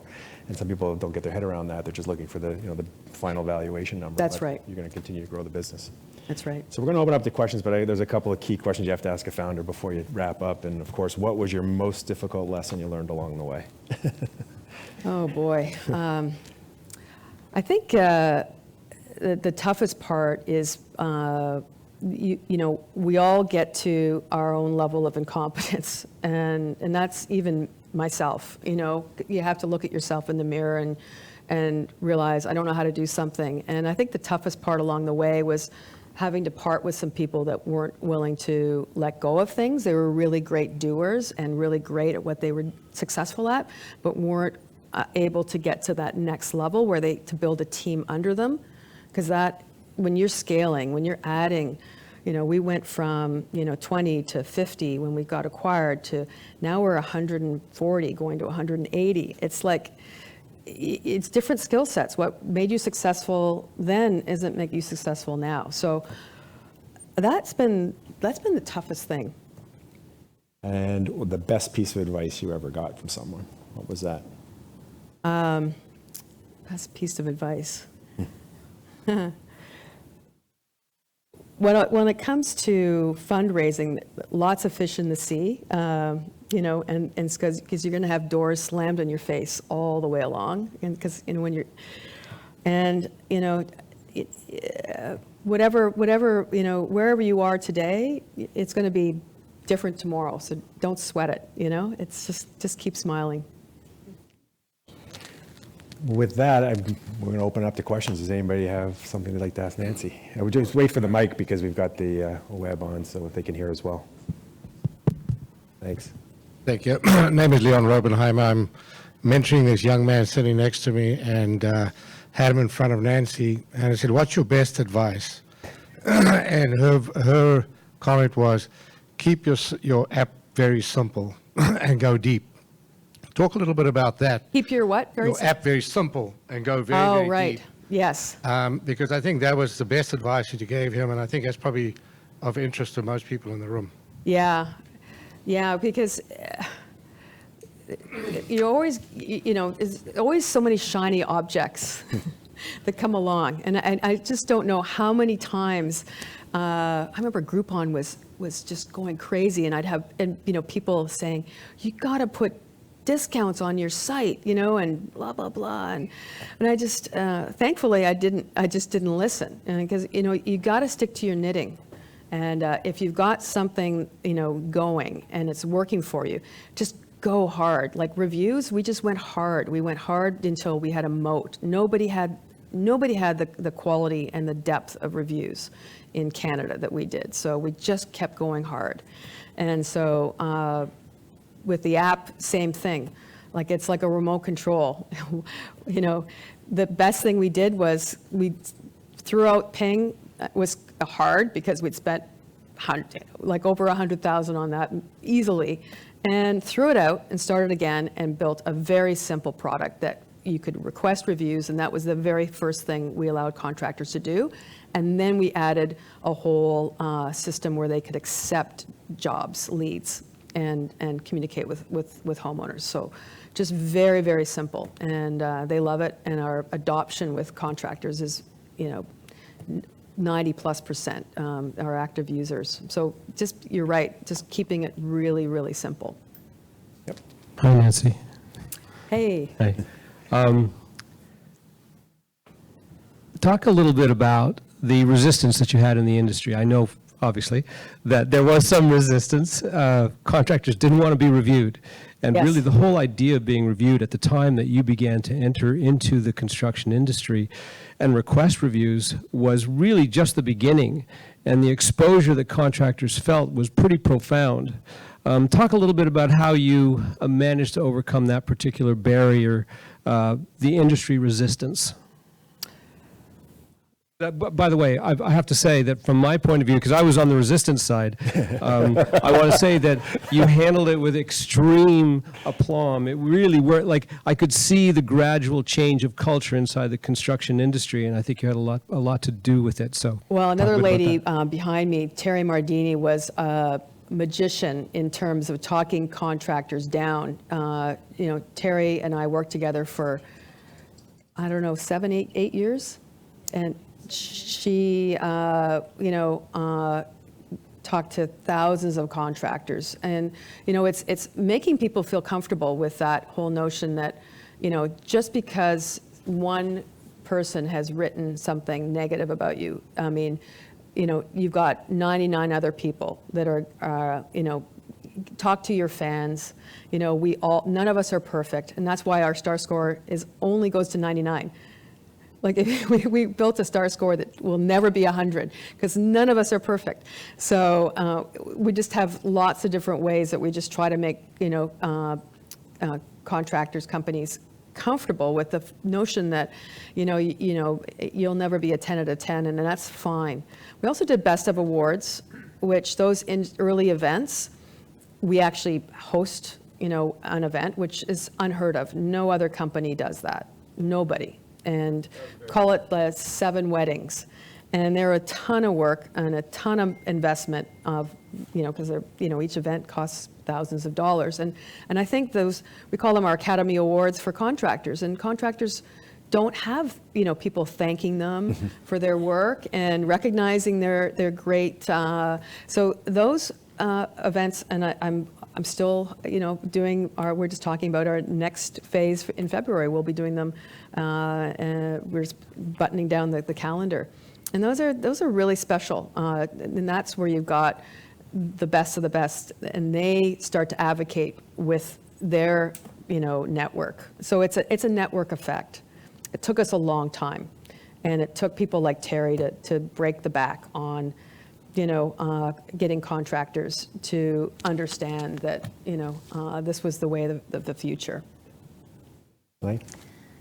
And some people don't get their head around that. They're just looking for the the final valuation number. That's right. You're going to continue to grow the business. That's right. So we're going to open up the questions, but there's a couple of key questions you have to ask a founder before you wrap up. And of course, what was your most difficult lesson you learned along the way? Oh boy. I think the toughest part is, we all get to our own level of incompetence, and that's even myself. You have to look at yourself in the mirror and realize, I don't know how to do something. And I think the toughest part along the way was having to part with some people that weren't willing to let go of things. They were really great doers and really great at what they were successful at, but weren't able to get to that next level where to build a team under them. Because that, when you're scaling, when you're adding, we went from 20 to 50 when we got acquired to now we're 140 going to 180. It's like, it's different skill sets. What made you successful then isn't make you successful now. So that's been the toughest thing. And the best piece of advice you ever got from someone, what was that? Best piece of advice. when it comes to fundraising, lots of fish in the sea, you know, and it's because you're going to have doors slammed in your face all the way along, and because, you know, when you're, and, you know, whatever, you know, wherever you are today, it's going to be different tomorrow. So don't sweat it, you know, it's just keep smiling. With that, we're going to open it up to questions. Does anybody have something they'd like to ask Nancy? I would just wait for the mic because we've got the web on so if they can hear as well. Thanks. Thank you. My name is Leon Robenheimer. I'm mentoring this young man sitting next to me and had him in front of Nancy. And I said, what's your best advice? And her comment was, keep your app very simple and go deep. Talk a little bit about that. Keep your what? Your app very simple and go very, right. deep. Yes. Because I think that was the best advice that you gave him, and I think that's probably of interest to most people in the room. Yeah. Yeah, because you always, you know, there's always so many shiny objects that come along. And I just don't know how many times, I remember Groupon was just going crazy, and I'd have, and you know, people saying, you got to put discounts on your site, you know, and blah, blah, blah. And I just, thankfully, I just didn't listen. Because, you know, you got to stick to your knitting. And if you've got something, you know, going and it's working for you, just go hard. Like reviews, we just went hard. We went hard until we had a moat. Nobody had the quality and the depth of reviews in Canada that we did. So we just kept going hard. And so with the app, same thing. Like it's like a remote control. You know, the best thing we did was we threw out Ping. Was hard because we'd spent like over $100,000 on that easily, and threw it out and started again and built a very simple product that you could request reviews, and that was the very first thing we allowed contractors to do. And then we added a whole system where they could accept jobs, leads, and communicate with homeowners. So just very, very simple, and they love it. And our adoption with contractors is, you know, 90+% are active users. So just, you're right, just keeping it really, really simple. Yep. Hi, Nancy. Hey. Hey. Talk a little bit about the resistance that you had in the industry. I know, obviously, that there was some resistance. Contractors didn't want to be reviewed. And Yes. really the whole idea of being reviewed at the time that you began to enter into the construction industry and request reviews was really just the beginning. And the exposure that contractors felt was pretty profound. Talk a little bit about how you managed to overcome that particular barrier, the industry resistance. By the way, I have to say that from my point of view, because I was on the resistance side, I want to say that you handled it with extreme aplomb. It really worked. Like, I could see the gradual change of culture inside the construction industry, and I think you had a lot to do with it. So, Well, another talk a bit lady about that. behind me, Terry Mardini, was a magician in terms of talking contractors down. You know, Terry and I worked together for, I don't know, 7, 8 years. And she, you know, talked to thousands of contractors. And, you know, it's making people feel comfortable with that whole notion that, you know, just because one person has written something negative about you, I mean, you know, you've got 99 other people that are, you know, talk to your fans. You know, none of us are perfect. And that's why our star score only goes to 99. Like, we built a star score that will never be 100 because none of us are perfect. So we just have lots of different ways that we just try to make, you know, contractors, companies comfortable with the notion that, you know, you'll never be a 10 out of 10, and that's fine. We also did Best of Awards, which those early events, we actually host, you know, an event, which is unheard of. No other company does that. Nobody. And call it the 7 weddings. And they're a ton of work and a ton of investment of, you know, because they're, you know, each event costs thousands of dollars. And I think we call them our Academy Awards for contractors. And contractors don't have, people thanking them for their work and recognizing their great, so those events, and I'm still, doing we're just talking about our next phase in February. We'll be doing them, and we're just buttoning down the calendar. And those are really special. And that's where you've got the best of the best, and they start to advocate with their, network. So it's a network effect. It took us a long time, and it took people like Terry to break the back on, getting contractors to understand that, this was the way of the future. Right?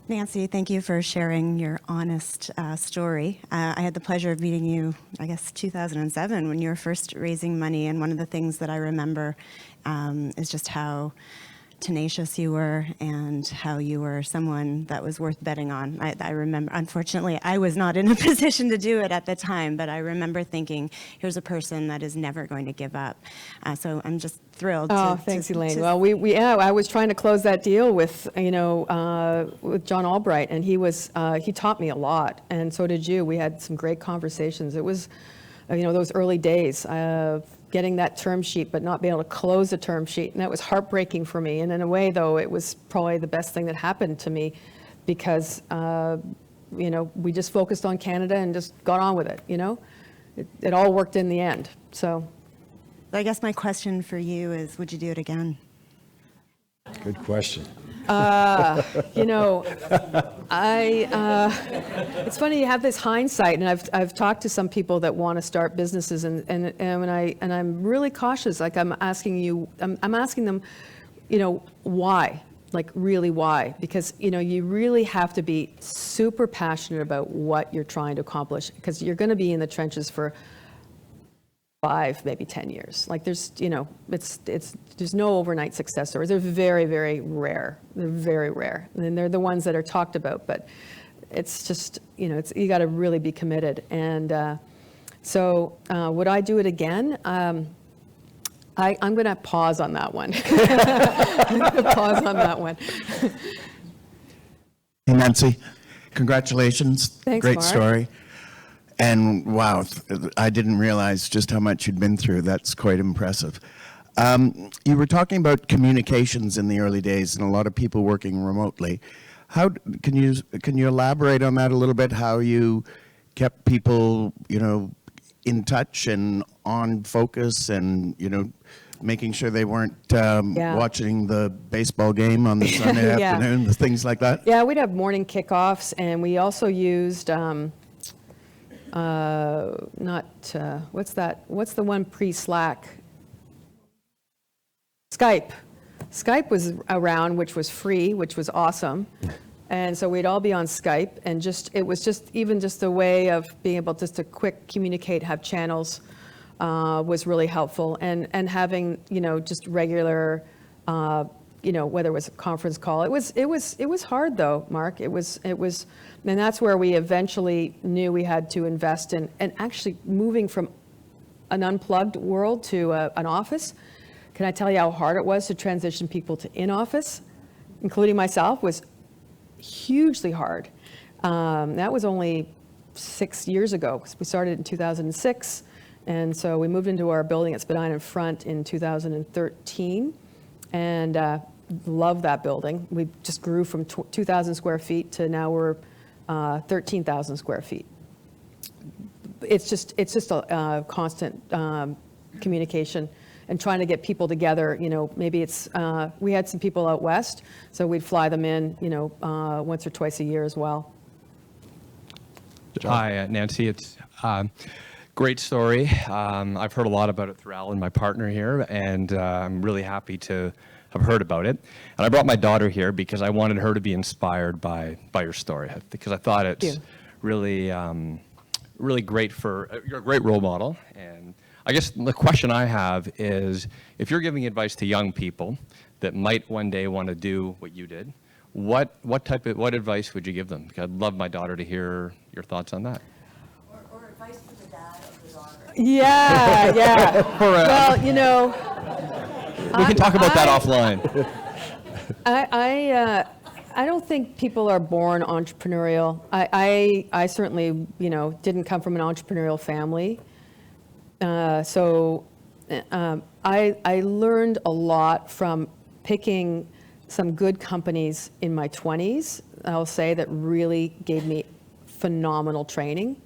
Nancy, thank you for sharing your honest story. I had the pleasure of meeting you, I guess, 2007 when you were first raising money, and one of the things that I remember is just how tenacious you were and how you were someone that was worth betting on. I remember, unfortunately, I was not in a position to do it at the time, but I remember thinking, here's a person that is never going to give up. So I'm just thrilled. Oh, thanks, Elaine. Well, I was trying to close that deal with, with John Albright, and he taught me a lot, and so did you. We had some great conversations. It was, those early days of getting that term sheet, but not being able to close the term sheet, and that was heartbreaking for me. And in a way, though, it was probably the best thing that happened to me, because we just focused on Canada and just got on with it. It all worked in the end. So I guess my question for you is, would you do it again? Good question. It's funny, you have this hindsight, and I've talked to some people that want to start businesses, and I'm really cautious. Like I'm asking them, why? Like really why? Because you really have to be super passionate about what you're trying to accomplish, because you're going to be in the trenches for 5, maybe 10 years. Like there's, there's no overnight success stories. They're very, very rare. They're very rare. And they're the ones that are talked about, but it's just, you got to really be committed. And so would I do it again? I'm going to pause on that one. I'm going to pause on that one. Hey, Nancy, congratulations. Thanks, Great Mark. story. And wow, I didn't realize just how much you'd been through. That's quite impressive. You were talking about communications in the early days and a lot of people working remotely. How can you elaborate on that a little bit? How you kept people, in touch and on focus, and making sure they weren't watching the baseball game on the Sunday Yeah. afternoon, things like that? Yeah, we'd have morning kickoffs, and we also used what's the one pre-Slack? Skype. Skype was around, which was free, which was awesome. And so we'd all be on Skype, and it was just a way of being able just to quick communicate, have channels, was really helpful. And having, just regular, whether it was a conference call. It was hard though, Mark. It was, and that's where we eventually knew we had to invest in, and actually moving from an unplugged world to an office. Can I tell you how hard it was to transition people to in-office, including myself? Was hugely hard. That was only 6 years ago, because we started in 2006, and so we moved into our building at Spadina in Front in 2013, and love that building. We just grew from 2,000 square feet to now we're 13,000 square feet. It's just a constant communication and trying to get people together. Maybe it's we had some people out west, so we'd fly them in, once or twice a year as well. Hi, Nancy. It's great story. I've heard a lot about it through Alan, my partner here, and I'm really happy to have heard about it. And I brought my daughter here because I wanted her to be inspired by your story, because I thought it's really, really great you're a great role model. And I guess the question I have is, if you're giving advice to young people that might one day want to do what you did, what advice would you give them? Because I'd love my daughter to hear your thoughts on that. Or advice to the dad of the daughter. Yeah. Well, We can talk about that offline. I don't think people are born entrepreneurial. I certainly, didn't come from an entrepreneurial family. I learned a lot from picking some good companies in my 20s, I'll say, that really gave me phenomenal training.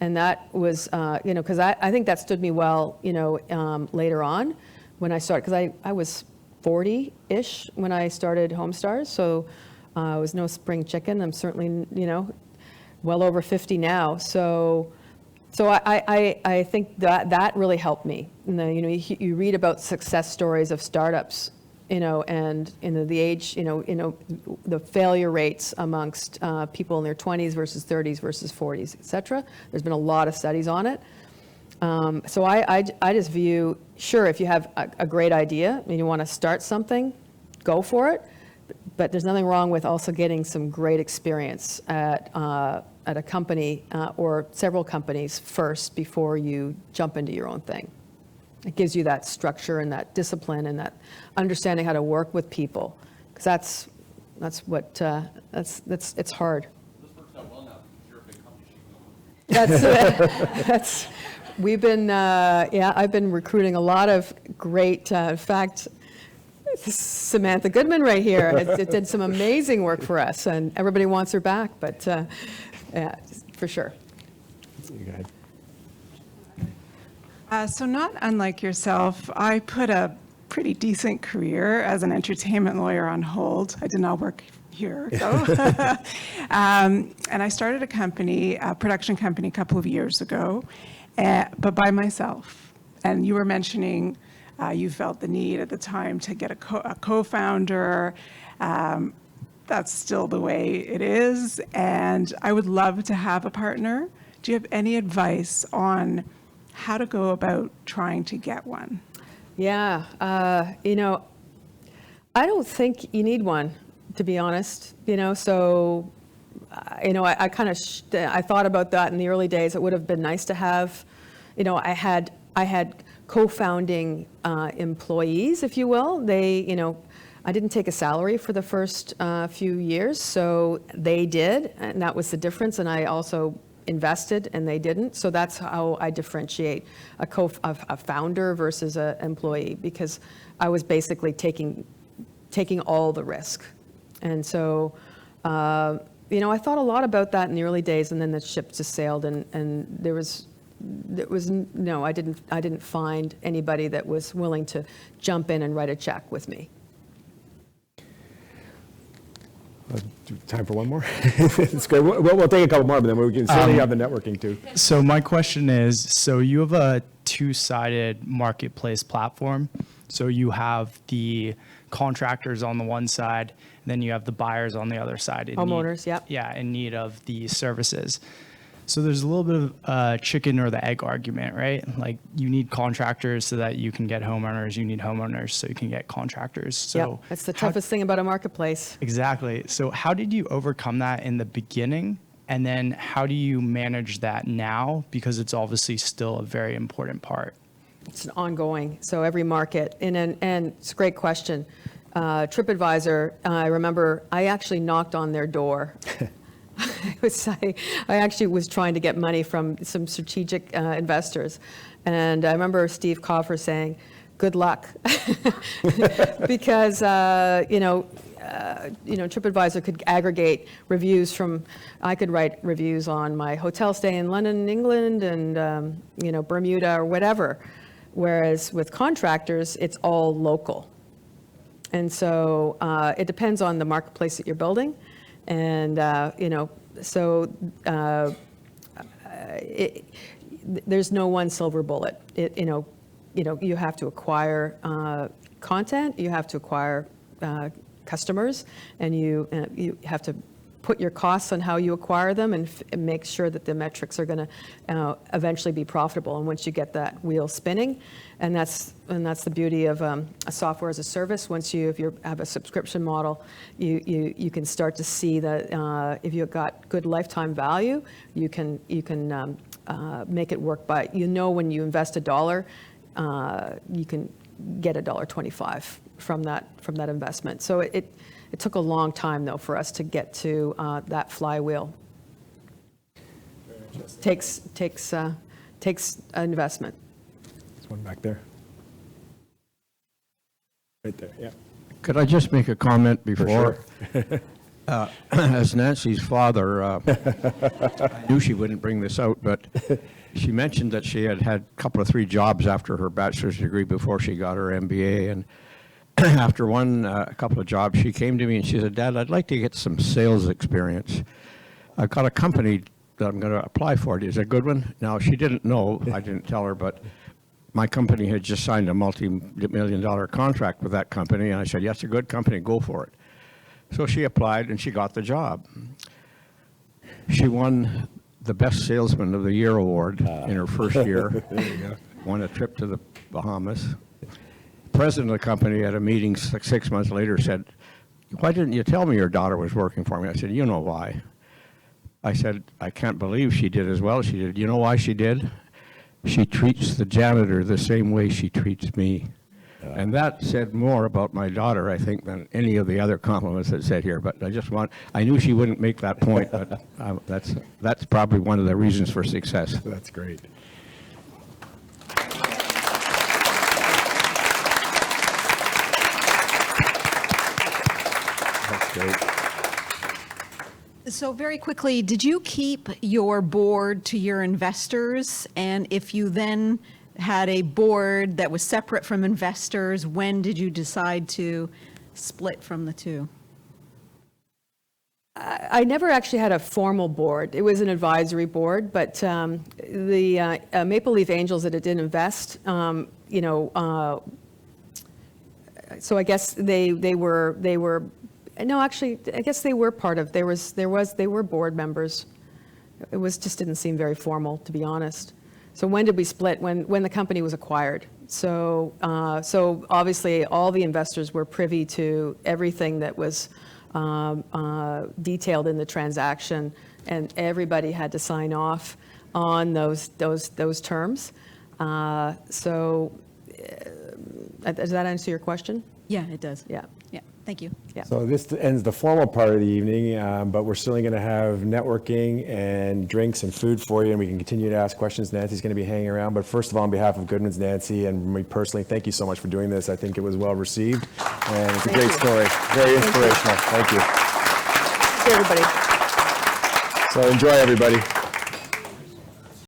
And that was, because I think that stood me well, later on when I started, because I was 40-ish when I started HomeStars, so I was no spring chicken. I'm certainly, well over 50 now. So I think that really helped me. You read about success stories of startups, and the age, the failure rates amongst people in their 20s versus 30s versus 40s, et cetera. There's been a lot of studies on it. So I just view, sure, if you have a great idea and you want to start something, go for it. But there's nothing wrong with also getting some great experience at a company or several companies first before you jump into your own thing. It gives you that structure and that discipline and that understanding how to work with people, because that's what it's hard. This works out well now because you're a big company. That's we've been I've been recruiting a lot of great. In fact, Samantha Goodman right here. It did some amazing work for us, and everybody wants her back. But yeah, for sure. You go ahead. So not unlike yourself, I put a pretty decent career as an entertainment lawyer on hold. I did not work here, though. And I started a company, a production company, a couple of years ago, but by myself. And you were mentioning you felt the need at the time to get a co-founder. That's still the way it is. And I would love to have a partner. Do you have any advice on how to go about trying to get one? Yeah, I don't think you need one, to be honest. So, I kind of I thought about that in the early days. It would have been nice to have, I had co-founding employees, if you will. They, I didn't take a salary for the first few years, so they did, and that was the difference. And I also invested and they didn't. So that's how I differentiate a founder versus an employee, because I was basically taking all the risk. And so, I thought a lot about that in the early days, and then the ship just sailed, and there was no, I didn't find anybody that was willing to jump in and write a check with me. Time for one more? It's good. We'll take a couple more, but then we can certainly have the networking too. So my question is, so you have a two-sided marketplace platform. So you have the contractors on the one side, and then you have the buyers on the other side. Homeowners, yep. Yeah, in need of the services. So there's a little bit of chicken or the egg argument, right? Like you need contractors so that you can get homeowners. You need homeowners so you can get contractors. So Yep, that's the toughest thing about a marketplace. Exactly. So how did you overcome that in the beginning? And then how do you manage that now? Because it's obviously still a very important part. It's an ongoing, so every market, and it's a great question. TripAdvisor, I remember I actually knocked on their door. I actually was trying to get money from some strategic investors, and I remember Steve Koffer saying, "Good luck," because TripAdvisor could aggregate reviews from. I could write reviews on my hotel stay in London, England, and Bermuda or whatever, whereas with contractors, it's all local, and so it depends on the marketplace that you're building. And, there's no one silver bullet. You have to acquire content, you have to acquire customers, and you have to put your costs on how you acquire them and make sure that the metrics are going to eventually be profitable. And once you get that wheel spinning, and that's the beauty of a software as a service. Once if you have a subscription model, you can start to see that if you've got good lifetime value, you can make it work. But when you invest $1, you can get $1.25 from that investment. So it took a long time, though, for us to get to that flywheel. Takes investment. There's one back there. Right there, yeah. Could I just make a comment before? sure. As Nancy's father, I knew she wouldn't bring this out, but she mentioned that she had had a couple of 3 jobs after her bachelor's degree before she got her MBA. And after a couple of jobs, she came to me and she said, "Dad, I'd like to get some sales experience. I've got a company that I'm going to apply for. Is it a good one?" Now, she didn't know. I didn't tell her, but my company had just signed a multi-million-dollar contract with that company, and I said, "Yes, a good company, go for it." So she applied, and she got the job. She won the Best Salesman of the Year award in her first year. There you go. Won a trip to the Bahamas. The president of the company at a meeting 6 months later said, "Why didn't you tell me your daughter was working for me?" I said, "You know why." I said, "I can't believe she did as well as she did." You know why she did? She treats the janitor the same way she treats me. And that said more about my daughter, I think, than any of the other compliments that said here. But I knew she wouldn't make that point, but that's probably one of the reasons for success. That's great. That's great. So very quickly, did you keep your board to your investors? And if you then had a board that was separate from investors, when did you decide to split from the two? I never actually had a formal board. It was an advisory board, but the Maple Leaf Angels that it did invest, so I guess they were. No, actually, I guess they were part of. They were board members. It just didn't seem very formal, to be honest. So when did we split? When the company was acquired. So obviously all the investors were privy to everything that was detailed in the transaction, and everybody had to sign off on those terms. Does that answer your question? Yeah, it does. Yeah. Yeah, thank you. Yeah. So this ends the formal part of the evening, but we're certainly going to have networking and drinks and food for you, and we can continue to ask questions. Nancy's going to be hanging around. But first of all, on behalf of Goodman's, Nancy, and me personally, thank you so much for doing this. I think it was well received, and it's a great story. Very inspirational. Thank you. Thank you, everybody. So enjoy, everybody.